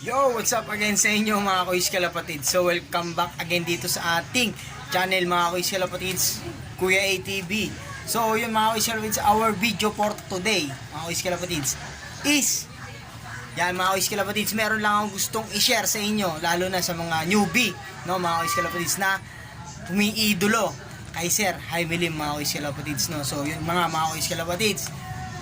Yo, what's up again sa inyo mga kuis kalapatid? So welcome back again dito sa ating channel mga kuis kalapatids, Kuya ATV. So yun mga kuis kalapatids, our video for today mga kuis kalapatids is yan mga kuis kalapatids, meron lang akong gustong i-share sa inyo, lalo na sa mga newbie, no mga kuis kalapatids na umiidolo kay Sir Jaime mga kuis kalapatids, no. So yun mga kuis kalapatids,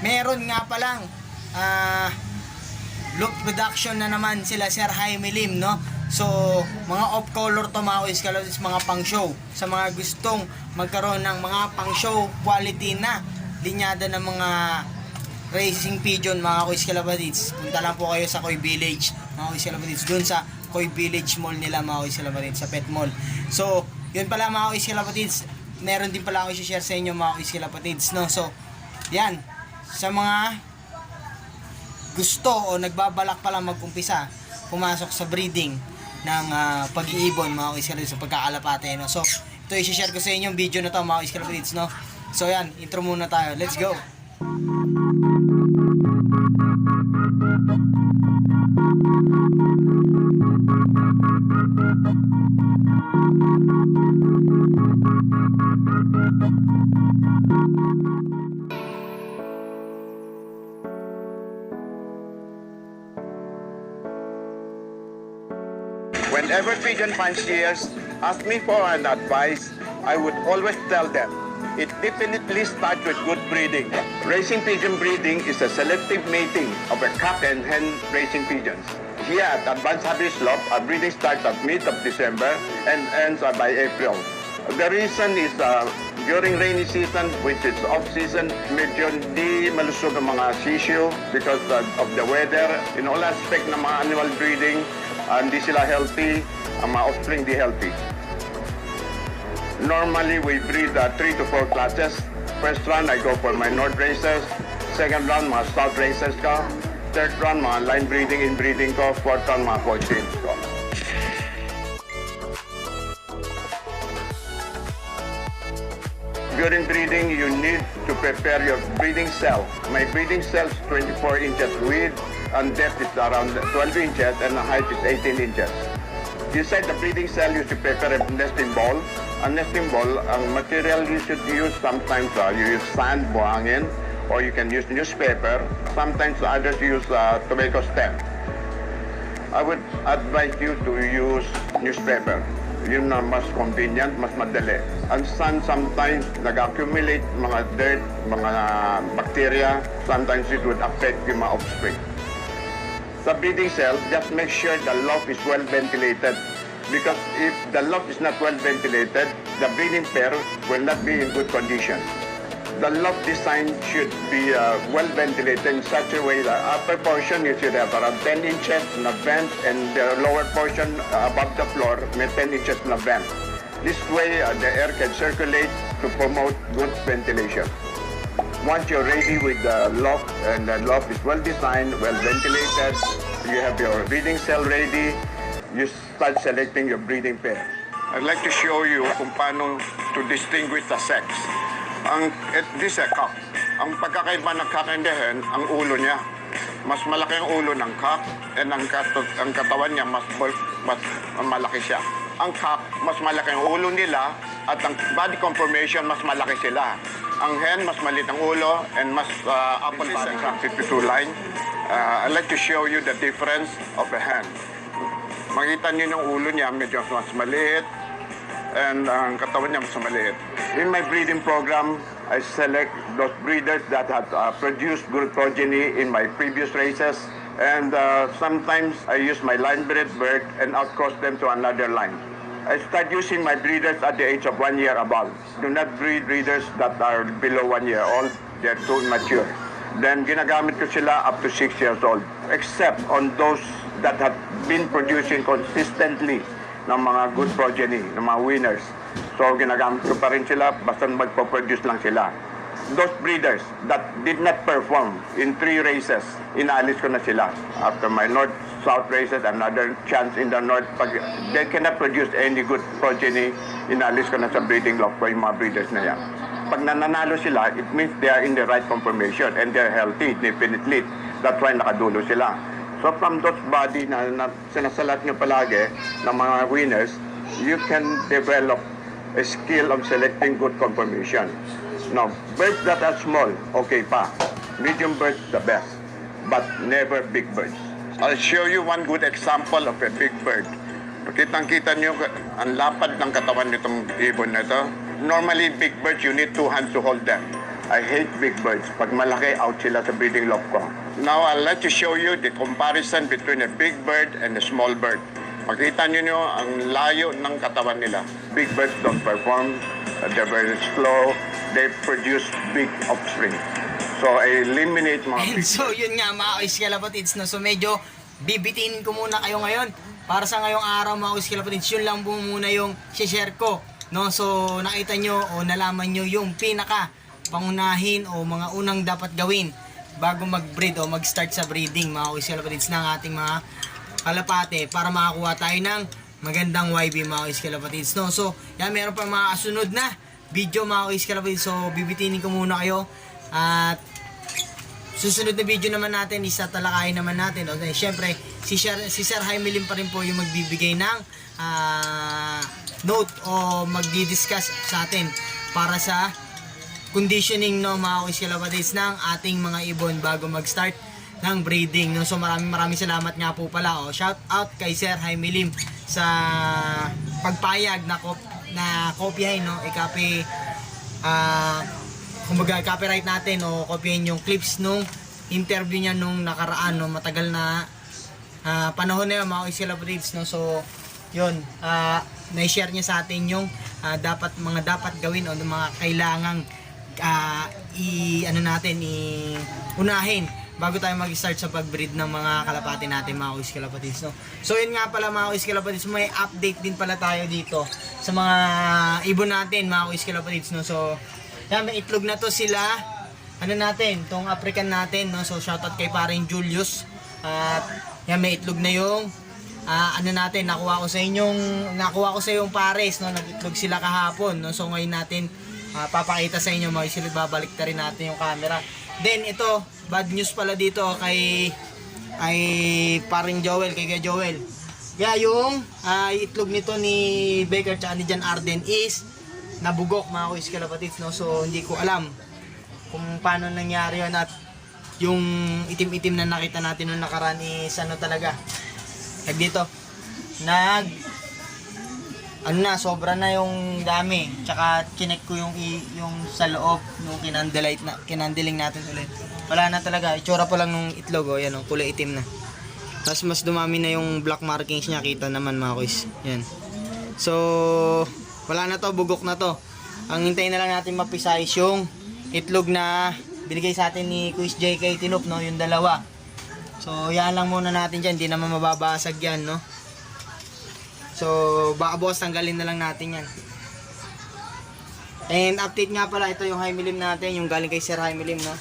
meron nga palang look production na naman sila Sir Jaime, no? So, mga off-color to mga kuis kalapatids, mga pang-show. Sa mga gustong magkaroon ng mga pang-show quality na linyada ng mga racing pigeon mga kuis kalapatids, punta lang po kayo sa Koy Village mga kuis kalapatids, dun sa Koy Village Mall nila mga kuis kalapatids, sa Pet Mall. So, yun pala mga kuis kalapatids, meron din pala ako i-share sa inyo mga kuis kalapatids, no? So, yan, sa mga gusto o nagbabalak pa lang mag-umpisa pumasok sa breeding ng pag-iibon mga kuis kalapatids, sa pagkakalapate, no? So ito i-share ko sa inyo yung video na to mga kuis kalapatids, no? So yan, intro muna tayo, let's go. Whenever pigeon fanciers ask me for an advice, I would always tell them, it definitely starts with good breeding. Racing pigeon breeding is a selective mating of a cock and hen racing pigeons. Here at Advanced Hobby Slop, our breeding starts at mid of December and ends by April. The reason is during rainy season, which is off-season, medyo di malusog ang mga sisyo because of the weather. In all aspect ng mga annual breeding, hindi sila healthy, ang mga offspring di healthy. Normally, we breed 3 to 4 classes. First round, I go for my North racers. Second round, mga South racers ko. Third round, mga line breeding, inbreeding ko. Fourth round, mga Cochin ko. During breeding, you need to prepare your breeding cell. My breeding cell is 24 inches width, and depth is around 12 inches, and the height is 18 inches. Inside the breeding cell, you should prepare a nesting ball. A nesting ball, ang material you should use sometimes, you use sand, buhangin, or you can use newspaper. Sometimes others use tobacco stem. I would advise you to use newspaper. Yun na mas convenient, mas madali. Ang sun sometimes nag-accumulate mga dirt, mga bacteria. Sometimes it would affect yung mga offspring. Sa breeding cell, just make sure the loft is well ventilated. Because if the loft is not well ventilated, the breeding pair will not be in good condition. The loft design should be well ventilated in such a way that upper portion you should have around 10 inches na vent, and the lower portion above the floor may 10 inches na vent. This way the air can circulate to promote good ventilation. Once you're ready with the loft, and the loft is well designed, well ventilated, you have your breeding cell ready, you start selecting your breeding pair. I'd like to show you kung paano to distinguish the sex. This is a cock. Ang pagkakaiba ng cock and the hen, ang ulo niya. Mas malaki ang ulo ng cock, and ang katawan niya mas malaki siya. Ang cock, mas malaki ang ulo nila, at ang body conformation, mas malaki sila. Ang hen, mas maliit ang ulo, and mas apple body. This is a 52 line. I'd like to show you the difference of a hen. Makita niyo ng ulo niya, medyo mas maliit, and ang katawan niya mas maliit. In my breeding program, I select those breeders that have produced good progeny in my previous races, and sometimes I use my line bred bird and outcross them to another line. I start using my breeders at the age of 1 year above. Do not breed breeders that are below 1 year old. They're too immature. Then ginagamit ko sila up to 6 years old, except on those that have been producing consistently ng mga good progeny, ng mga winners. So ginagamit ko pa rin sila, basta magpo-produce lang sila. Those breeders that did not perform in 3 races, inaalis ko na sila. After my North-South races, another chance in the North, pag they cannot produce any good progeny, inaalis ko na sa breeding loft ko yung mga breeders na yan. Pag nananalo sila, it means they are in the right conformation and they're healthy, definitely. That's why nakadulo sila. So from those body na sinasalat nyo palagi ng mga winners, you can develop a skill of selecting good conformation. Now, birds that are small, okay pa. Medium birds, the best. But never big birds. I'll show you one good example of a big bird. Kitang-kita nyo ang lapad ng katawan nitong ibon na ito. Normally, big birds, you need 2 hands to hold them. I hate big birds. Pag malaki, out sila sa breeding loft ko. Now, I'll let you show you the comparison between a big bird and a small bird. Makita nyo ang layo ng katawan nila. Big birds don't perform. They're very slow. They produce big offspring. So, I eliminate mga big So yun nga mga Kalapatids, no? So medyo bibitin ko muna kayo ngayon. Para sa ngayong araw mga Kalapatids, yun lang po muna yung share ko, no? So nakita nyo o nalaman nyo yung pinaka pangunahin o mga unang dapat gawin bago mag-breed o mag-start sa breeding mga Kalapatids ng ating mga kalapate para makakuha tayo ng magandang YB mga Kalapatids, no? So yan, meron pa mga kasunod na video mga Kalapatids. So bibitinin ko muna kayo at susunod na video naman natin, talakayin naman natin. Okay, syempre, si Sir Jaime Lim pa rin po yung magbibigay ng note o magdi-discuss sa atin para sa conditioning, no, mga Kalapatids, ng ating mga ibon bago mag-start ng breeding, no? So maraming salamat nga po pala. Shout out kay Sir Jaime Lim sa pagpayag na kopyahin, no? I-copy, kumbaga copyright natin o kopyahin yung clips nung interview niya nung nakaraan, no, matagal na panahon na yun mga Kalapatids, no. So yun, na-share niya sa atin yung mga dapat gawin o mga kailangang unahin bago tayo mag-start sa pag-breed ng mga kalapati natin mga Kalapatids, no. So yun nga pala mga Kalapatids, may update din pala tayo dito sa mga ibon natin mga Kalapatids, no. So yan, may itlog na to sila, tong African natin, no. So shoutout kay paring Julius. At yan, may itlog na yung nakuha ko sa yung pares, no. Nag-itlog sila kahapon, no. So ngayon natin papakita sa inyo mga Kalapatids, babalik ta rin natin yung camera. Then ito, bad news pala dito kay paring Joel, kay Joel. Kaya yung itlog nito ni Baker at ni Jan Arden is nabugok mga Kalapatids, no. So hindi ko alam kung paano nangyari yun, at yung itim-itim na nakita natin nung nakaraan is talaga dito sobra na yung dami. Tsaka chinek ko yung sa loob nung kinandiling natin ulit, wala na talaga, itsura pa lang nung itlog, yan, kulay itim na. Tapos mas dumami na yung black markings niya, kita naman mga kuys, yan. So wala na to, bugok na to. Ang hintayin na lang natin mapisize yung itlog na binigay sa atin ni Kuis JK Tinup, no, yung dalawa. So yan lang muna natin dyan, hindi naman mababasag yan, no. So baka bukas tanggalin na lang natin yan. And update nga pala, ito yung Jaime Lim natin, yung galing kay Sir Jaime Lim, no.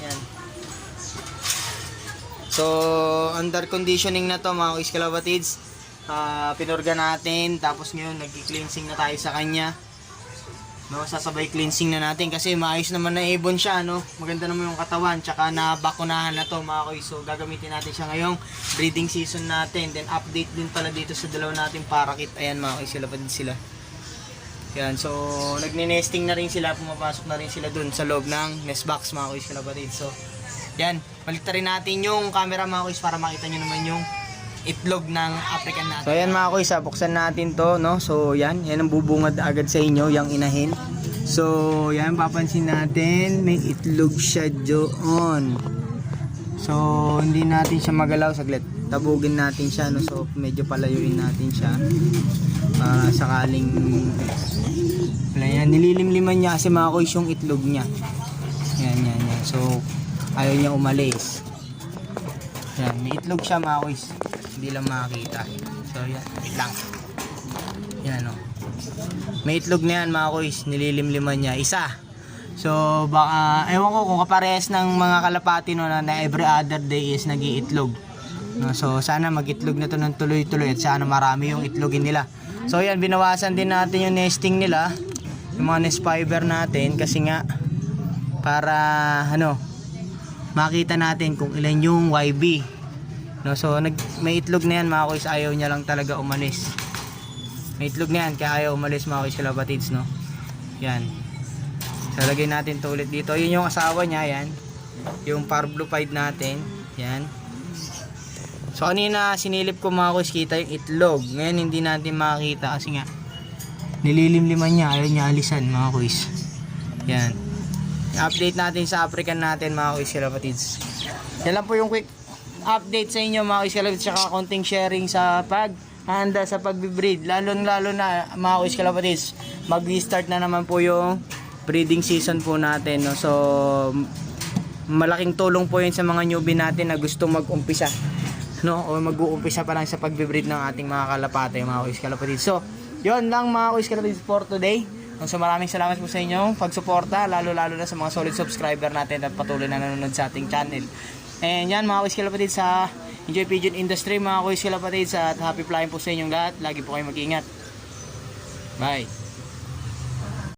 Yan. So under conditioning na to mga Kalapatids. Pinurga natin, tapos ngayon nag-cleansing na tayo sa kanya, no. Sasabay cleansing na natin kasi maayos naman na ibon siya, no. Maganda naman yung katawan, tsaka nabakunahan na to mga kuys. So gagamitin natin siya ngayong breeding season natin. Then update din pala dito sa dalawa nating parakit. Ayan mga kuys, Kalapatids sila. Yan, so nagni-nesting na rin sila, pumapasok na rin sila dun sa loob ng nest box mga kuys, Kalapatids. So yan, baliktad rin natin yung camera mga kuys para makita nyo naman yung itlog ng African natin. So yan mga kuys, buksan natin to, no. So yan ang bubungad agad sa inyo, yung inahin. So yan, papansin natin may itlog siya doon. So hindi natin siya magalaw, saglit tabugin natin siya, no. So medyo palayuin natin siya para sakaling yan, nililimliman niya kasi mga kuys yung itlog niya. Yan. So ayaw niya umalis. Yan, may itlog siya mga kuys, hindi lang makakita. So yan, wait lang. Yan, no. May itlog na yan mga kuys, nililimliman niya, isa. So baka, ewan ko kung kaparehas ng mga kalapati, no, na every other day is nag-iitlog, no. So sana mag-itlog na to ng tuloy-tuloy at sana marami yung itlogin nila. So yan, binawasan din natin yung nesting nila, yung mga nest fiber natin, kasi nga para makita natin kung ilan yung YB No, so may itlog na yan mga kuys, ayaw niya lang talaga umalis. May itlog na yan kaya ayaw umalis mga kuys kalapatids, no. Yan. So lagay natin to ulit dito. Yun yung asawa niya, yan. Yung Parblo pied natin. Yan. So kanina sinilip ko mga kuys, kita yung itlog. Ngayon hindi natin makakita kasi nga nililimliman niya, ayaw niya alisan mga kuys. Yan. I-update natin sa African natin mga kuys kalapatids. Yan lang po yung quick update sa inyo mga kuys kalapatids, saka konting sharing sa paghanda sa pagbibreed. Lalo na mga kuys kalapatids, mag-start na naman po yung breeding season po natin, no? So malaking tulong po yun sa mga newbie natin na gusto mag-umpisa, no? O mag-uumpisa pa lang sa pagbibreed ng ating mga kalapate, mga kuys kalapatids. So yun lang mga kuys kalapatids for today. So maraming salamat po sa inyong pagsuporta, lalo na sa mga solid subscriber natin at patuloy na nanonood sa ating channel. And yan mga kuys kalapatids, sa Enjoy Pigeon Industry mga kuys kalapatids, at happy flying po sa inyong lahat. Lagi po kayong mag-ingat. Bye.